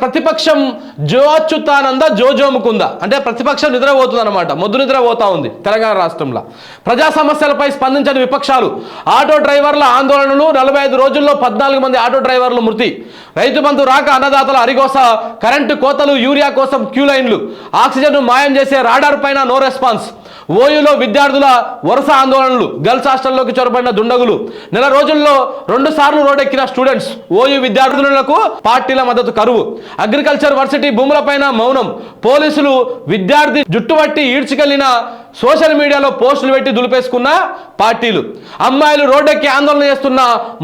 ప్రతిపక్షం జో అచ్యుతానంద జోజోముకుందా అంటే ప్రతిపక్షం నిద్రపోతుంది అనమాట, మొద్దు నిద్రపోతా ఉంది తెలంగాణ రాష్ట్రంలో. ప్రజా సమస్యలపై స్పందించని విపక్షాలు, ఆటో డ్రైవర్ల ఆందోళనలు, 45 రోజుల్లో 14 మంది ఆటో డ్రైవర్లు మృతి, రైతు బంధు రాక అన్నదాతల అరిగోస, కరెంటు కోతలు, యూరియా కోసం క్యూ లైన్లు, ఆక్సిజన్ మాయం చేసే రాడార్ పైన నో రెస్పాన్స్, ఓయూలో విద్యార్థుల వరుస ఆందోళనలు, గర్ల్స్ హాస్టల్లోకి చొరబడిన దుండగులు, నెల రోజుల్లో 2 సార్లు రోడ్డెక్కిన స్టూడెంట్స్, ఓయూ విద్యార్థులకు పార్టీల మద్దతు కరువు, అగ్రికల్చర్ వర్సిటీ భూములపైన మౌనం, పోలీసులు విద్యార్థి జుట్టుబట్టి ఈడ్చుకెళ్లిన, సోషల్ మీడియాలో పోస్టులు పెట్టి దులిపేసుకున్న పార్టీలు, అమ్మాయిలు రోడ్డెక్కి ఆందోళన చేస్తున్న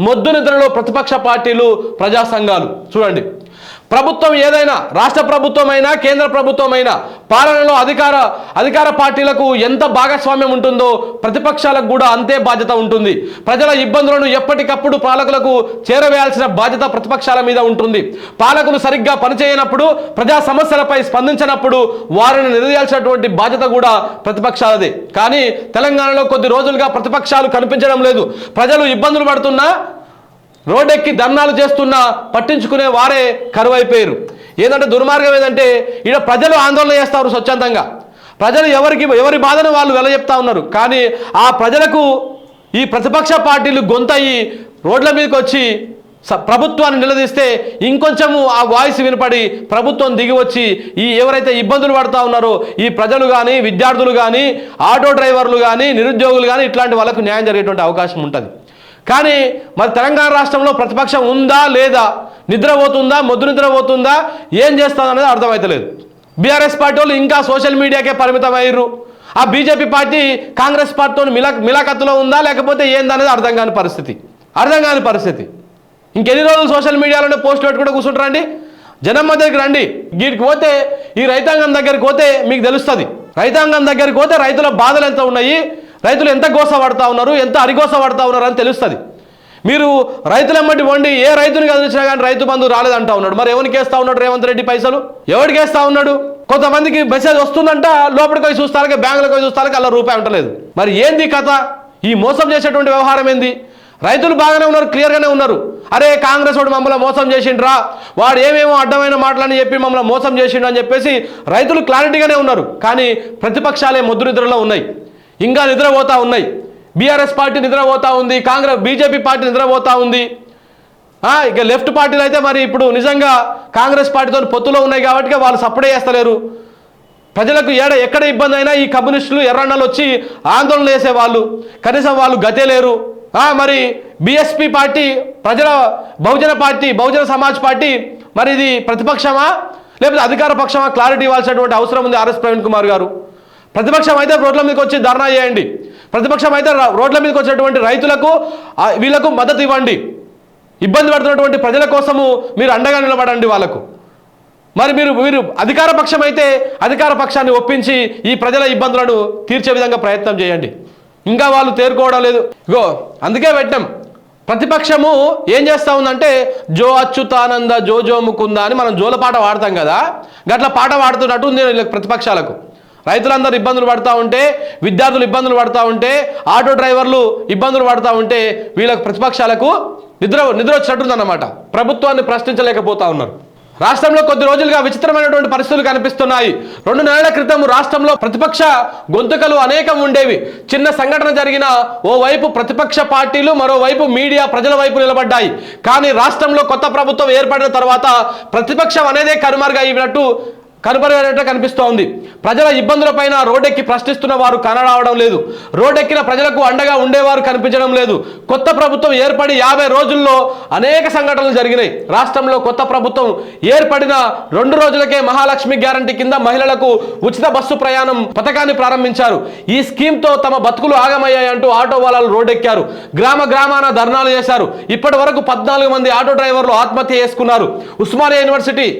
మొద్దు నిద్రలో ప్రతిపక్ష పార్టీలు, ప్రజా సంఘాలు. చూడండి, ప్రభుత్వం ఏదైనా, రాష్ట్ర ప్రభుత్వమైనా కేంద్ర ప్రభుత్వమైనా, పాలనలో అధికార పార్టీలకు ఎంత భాగస్వామ్యం ఉంటుందో ప్రతిపక్షాలకు కూడా అంతే బాధ్యత ఉంటుంది. ప్రజల ఇబ్బందులను ఎప్పటికప్పుడు పాలకులకు చేరవేయాల్సిన బాధ్యత ప్రతిపక్షాల మీద ఉంటుంది. పాలకులు సరిగ్గా పనిచేయనప్పుడు, ప్రజా సమస్యలపై స్పందించినప్పుడు వారిని నిలదీయాల్సినటువంటి బాధ్యత కూడా ప్రతిపక్షాలదే. కానీ తెలంగాణలో కొద్ది రోజులుగా ప్రతిపక్షాలు కనిపించడం లేదు. ప్రజలు ఇబ్బందులు పడుతున్నా, రోడ్డెక్కి ధర్నాలు చేస్తున్నా పట్టించుకునే వారే కరువైపోయారు. ఏంటంటే దుర్మార్గం ఏంటంటే ఈడ ప్రజలు ఆందోళన చేస్తారు స్వచ్ఛందంగా, ప్రజలు ఎవరి బాధను వాళ్ళు వెలచెప్తా ఉన్నారు. కానీ ఆ ప్రజలకు ఈ ప్రతిపక్ష పార్టీలు గొంతయి రోడ్ల మీదకి వచ్చి ప్రభుత్వాన్ని నిలదీస్తే ఇంకొంచెము ఆ వాయిస్ వినపడి ప్రభుత్వం దిగి వచ్చి ఈ ఎవరైతే ఇబ్బందులు పడుతూ ఉన్నారో ఈ ప్రజలు కానీ, విద్యార్థులు కానీ, ఆటో డ్రైవర్లు కానీ, నిరుద్యోగులు కానీ ఇట్లాంటి వాళ్ళకు న్యాయం జరిగేటువంటి అవకాశం ఉంటుంది. కానీ మరి తెలంగాణ రాష్ట్రంలో ప్రతిపక్షం ఉందా లేదా, నిద్రపోతుందా, మొద్దు నిద్రపోతుందా, ఏం చేస్తుందా అనేది అర్థమవుతలేదు. బీఆర్ఎస్ పార్టీ వాళ్ళు ఇంకా సోషల్ మీడియాకే పరిమితం అయ్యారు. ఆ బీజేపీ పార్టీ కాంగ్రెస్ పార్టీతో మిలాఖత్తులో ఉందా లేకపోతే ఏందనేది అర్థం కాని పరిస్థితి. ఇంకెన్ని రోజులు సోషల్ మీడియాలోనే పోస్ట్ పెట్టుకుంటూ కూర్చుంటారండి? జనం మధ్యకి రండి. వీటికి పోతే, ఈ రైతాంగం దగ్గరికి పోతే మీకు తెలుస్తుంది. రైతాంగం దగ్గరికి పోతే రైతుల బాధలు ఎంత ఉన్నాయి, రైతులు ఎంత గోస పడతా ఉన్నారు, ఎంత అరిగోస పడతా ఉన్నారు అని తెలుస్తుంది. మీరు రైతులమ్మటి వండి ఏ రైతుని కదిలించినా కానీ రైతు బంధు రాలేదంటా ఉన్నాడు. మరి ఎవరికి వేస్తా ఉన్నాడు రేవంత్ రెడ్డి పైసలు? ఎవరికి వేస్తా ఉన్నాడు? కొంతమందికి మెసేజ్ వస్తుందంట, లోపలికి పోయి చూస్తానికి, బ్యాంకులకు పోయి చూస్తానికి అలా రూపాయి ఉండలేదు. మరి ఏంది కథ? ఈ మోసం చేసేటువంటి వ్యవహారం ఏంది? రైతులు బాగానే ఉన్నారు, క్లియర్గానే ఉన్నారు. అరే కాంగ్రెస్ వాడు మమ్మల్ని మోసం చేసిండ్రా, వాడు ఏమేమో అడ్డమైన మాటలని చెప్పి మమ్మల్ని మోసం చేసిండు అని చెప్పేసి రైతులు క్లారిటీగానే ఉన్నారు. కానీ ప్రతిపక్షాలే మొద్దు నిద్రలో ఉన్నాయి, ఇంకా నిద్రపోతూ ఉన్నాయి. బీఆర్ఎస్ పార్టీ నిద్రపోతూ ఉంది, బీజేపీ పార్టీ నిద్రపోతూ ఉంది. ఇక లెఫ్ట్ పార్టీలు అయితే మరి ఇప్పుడు నిజంగా కాంగ్రెస్ పార్టీతో పొత్తులో ఉన్నాయి కాబట్టి వాళ్ళు సపోర్ట్ చేస్తలేరు. ప్రజలకు ఎక్కడ ఇబ్బంది అయినా ఈ కమ్యూనిస్టులు ఎర్రన్నలు వచ్చి ఆందోళన చేసేవాళ్ళు, కనీసం వాళ్ళు గతే లేరు. మరి BSP party, Bahujan Samaj party, మరి ఇది ప్రతిపక్షమా లేకపోతే అధికార పక్షమా క్లారిటీ ఇవ్వాల్సినటువంటి అవసరం ఉంది ఆర్ఎస్ ప్రవీణ్ కుమార్ గారు. ప్రతిపక్షం అయితే రోడ్ల మీదకి వచ్చి ధర్నా చేయండి, ప్రతిపక్షం అయితే రోడ్ల మీదకి వచ్చేటువంటి రైతులకు వీళ్ళకు మద్దతు ఇవ్వండి, ఇబ్బంది పడుతున్నటువంటి ప్రజల కోసము మీరు అండగా నిలబడండి వాళ్ళకు. మరి మీరు అధికార పక్షం అయితే అధికార పక్షాన్ని ఒప్పించి ఈ ప్రజల ఇబ్బందులను తీర్చే విధంగా ప్రయత్నం చేయండి. ఇంకా వాళ్ళు తేరుకోవడం లేదు. ఇగో అందుకే పెట్టాం, ప్రతిపక్షము ఏం చేస్తూ ఉందంటే జో అచ్యుతానంద జోజోముకుందా అని మనం జోల పాట వాడతాం కదా, గట్ల పాట పాడుతున్నట్టు ఉంది ప్రతిపక్షాలకు. రైతులందరూ ఇబ్బందులు పడుతూ ఉంటే, విద్యార్థులు ఇబ్బందులు పడుతూ ఉంటే, ఆటో డ్రైవర్లు ఇబ్బందులు పడుతూ ఉంటే వీళ్ళకు ప్రతిపక్షాలకు నిద్ర వచ్చినట్టుందన్నమాట. ప్రభుత్వాన్ని ప్రశ్నించలేకపోతా ఉన్నారు. రాష్ట్రంలో కొద్ది రోజులుగా విచిత్రమైనటువంటి పరిస్థితులు కనిపిస్తున్నాయి. 2 నెలల క్రితం రాష్ట్రంలో ప్రతిపక్ష గొంతుకలు అనేకం ఉండేవి. చిన్న సంఘటన జరిగిన ఓవైపు ప్రతిపక్ష పార్టీలు, మరోవైపు మీడియా ప్రజల వైపు నిలబడ్డాయి. కానీ రాష్ట్రంలో కొత్త ప్రభుత్వం ఏర్పడిన తర్వాత ప్రతిపక్షం అనేదే కనుమరుగైనట్టు కనిపిస్తోంది. ప్రజల ఇబ్బందులపైన రోడ్డెక్కి ప్రశ్నిస్తున్న వారు కనరావడం లేదు. రోడ్డెక్కిన ప్రజలకు అండగా ఉండేవారు కనిపించడం లేదు. కొత్త ప్రభుత్వం ఏర్పడి 50 రోజుల్లో అనేక సంఘటనలు జరిగినాయి. రాష్ట్రంలో కొత్త ప్రభుత్వం ఏర్పడిన 2 రోజులకే మహాలక్ష్మి గ్యారంటీ కింద మహిళలకు ఉచిత బస్సు ప్రయాణం పథకాన్ని ప్రారంభించారు. ఈ స్కీమ్తో తమ బతుకులు ఆగమయ్యాయంటూ ఆటో వాళ్ళలు రోడ్డెక్కారు. గ్రామాన ధర్నాలు చేశారు. ఇప్పటి వరకు 14 మంది ఆటో డ్రైవర్లు ఆత్మహత్య చేసుకున్నారు. ఉస్మానియా యూనివర్సిటీ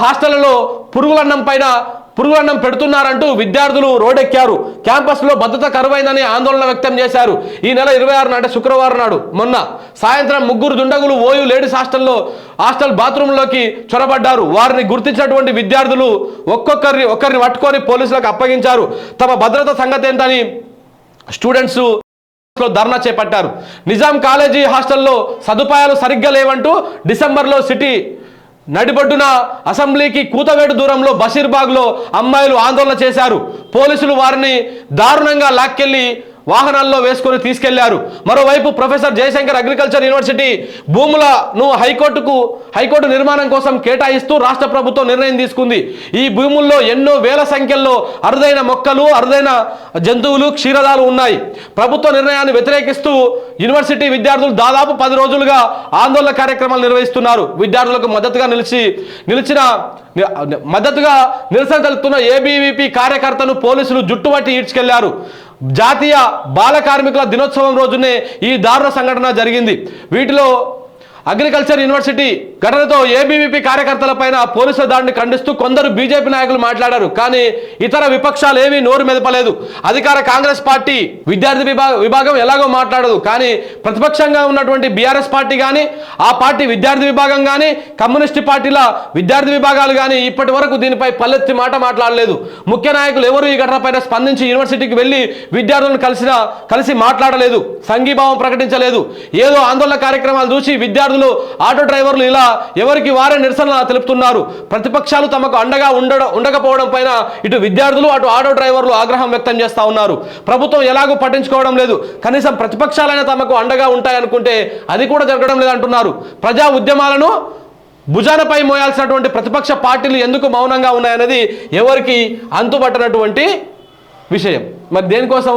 హాస్టళ్లలో పురుగులన్నం పెడుతున్నారంటూ విద్యార్థులు రోడ్డెక్కారు. క్యాంపస్లో భద్రత కరువైందని ఆందోళన వ్యక్తం చేశారు. ఈ నెల 26 అంటే శుక్రవారం నాడు మొన్న సాయంత్రం 3 దుండగులు ఓయూ లేడీస్ హాస్టల్ బాత్రూంలోకి చొరబడ్డారు. వారిని గుర్తించినటువంటి విద్యార్థులు ఒక్కరిని పట్టుకొని పోలీసులకు అప్పగించారు. తమ భద్రత సంగతి ఏంటని స్టూడెంట్స్ ధర్నా చేపట్టారు. నిజాం కాలేజీ హాస్టల్లో సదుపాయాలు సరిగ్గా లేవంటూ డిసెంబర్లో సిటీ నడిబొడ్డున అసెంబ్లీకి కూతవేటు దూరంలో బషీర్బాగ్లో అమ్మాయిలు ఆందోళన చేశారు. పోలీసులు వారిని దారుణంగా లాక్కెళ్లి వాహనాల్లో వేసుకొని తీసుకెళ్లారు. మరోవైపు ప్రొఫెసర్ జయశంకర్ అగ్రికల్చర్ యూనివర్సిటీ భూములను హైకోర్టు నిర్మాణం కోసం కేటాయిస్తూ రాష్ట్ర ప్రభుత్వం నిర్ణయం తీసుకుంది. ఈ భూముల్లో ఎన్నో వేల సంఖ్యలో అరుదైన మొక్కలు, అరుదైన జంతువులు, క్షీరదాలు ఉన్నాయి. ప్రభుత్వ నిర్ణయాన్ని వ్యతిరేకిస్తూ యూనివర్సిటీ విద్యార్థులు దాదాపు 10 రోజులుగా ఆందోళన కార్యక్రమాలు నిర్వహిస్తున్నారు. విద్యార్థులకు మద్దతుగా నిరసన తెలుపుతున్న ఏబీవీపీ కార్యకర్తను పోలీసులు జుట్టుబట్టి ఈడ్చుకెళ్లారు. జాతీయ బాల కార్మికుల దినోత్సవం రోజునే ఈ దారుణ సంఘటన జరిగింది. వీటిలో అగ్రికల్చర్ యూనివర్సిటీ ఘటనతో ఏబీవీపీ కార్యకర్తలపైన పోలీసుల దాడిని ఖండిస్తూ కొందరు బీజేపీ నాయకులు మాట్లాడారు. కానీ ఇతర విపక్షాలు ఏమీ నోరు మెదపలేదు. అధికార కాంగ్రెస్ పార్టీ విద్యార్థి విభాగం ఎలాగో మాట్లాడదు. కానీ ప్రతిపక్షంగా ఉన్నటువంటి బీఆర్ఎస్ పార్టీ కానీ, ఆ పార్టీ విద్యార్థి విభాగం కానీ, కమ్యూనిస్టు పార్టీల విద్యార్థి విభాగాలు కానీ ఇప్పటి వరకు దీనిపై పల్లెత్తి మాట మాట్లాడలేదు. ముఖ్య నాయకులు ఎవరు ఈ ఘటనపైన స్పందించి యూనివర్సిటీకి వెళ్లి విద్యార్థులను కలిసి మాట్లాడలేదు, సంఘీభావం ప్రకటించలేదు. ఏదో ఆందోళన కార్యక్రమాలు చూసి విద్యార్థులు, ఆటో డ్రైవర్లు ఇలా ఎవరికి వారే నిరసన తెలుపుతున్నారు. ప్రతిపక్షాలు తమకు అండగా ఉండకపోవడం పైన ఇటు విద్యార్థులు, అటు ఆటో డ్రైవర్లు ఆగ్రహం వ్యక్తం చేస్తా ఉన్నారు. ప్రభుత్వం ఎలాగో పట్టించుకోవడం లేదు, కనీసం ప్రతిపక్షాలైనా తమకు అండగా ఉంటాయనుకుంటే అది కూడా జరగడం లేదంటున్నారు. ప్రజా ఉద్యమాలను భుజానపై మోయాల్సినటువంటి ప్రతిపక్ష పార్టీలు ఎందుకు మౌనంగా ఉన్నాయనేది ఎవరికి అంతుపట్టనటువంటి విషయం. మరి దేనికోసం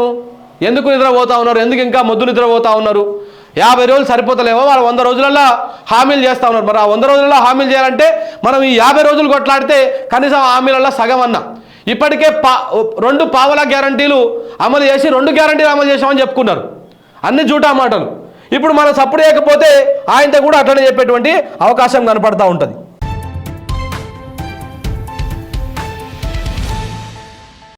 ఎందుకు నిద్రపోతా ఉన్నారు? ఎందుకు ఇంకా మొద్దు నిద్రపోతా ఉన్నారు? 50 రోజులు సరిపోతలేమో, వాళ్ళు 100 రోజులలో హామీలు చేస్తూ ఉన్నారు. మరి ఆ 100 రోజులలో హామీలు చేయాలంటే మనం ఈ 50 రోజులు కొట్లాడితే కనీసం హామీలలో సగం అన్నా. ఇప్పటికే 2 పావలా గ్యారంటీలు అమలు చేసి 2 గ్యారంటీలు అమలు చేసామని చెప్పుకున్నారు. అన్ని జూటా మాటలు. ఇప్పుడు మనం సప్పుడు చేయకపోతే ఆయనతో కూడా అట్లనే చెప్పేటువంటి అవకాశం కనపడతా ఉంటుంది.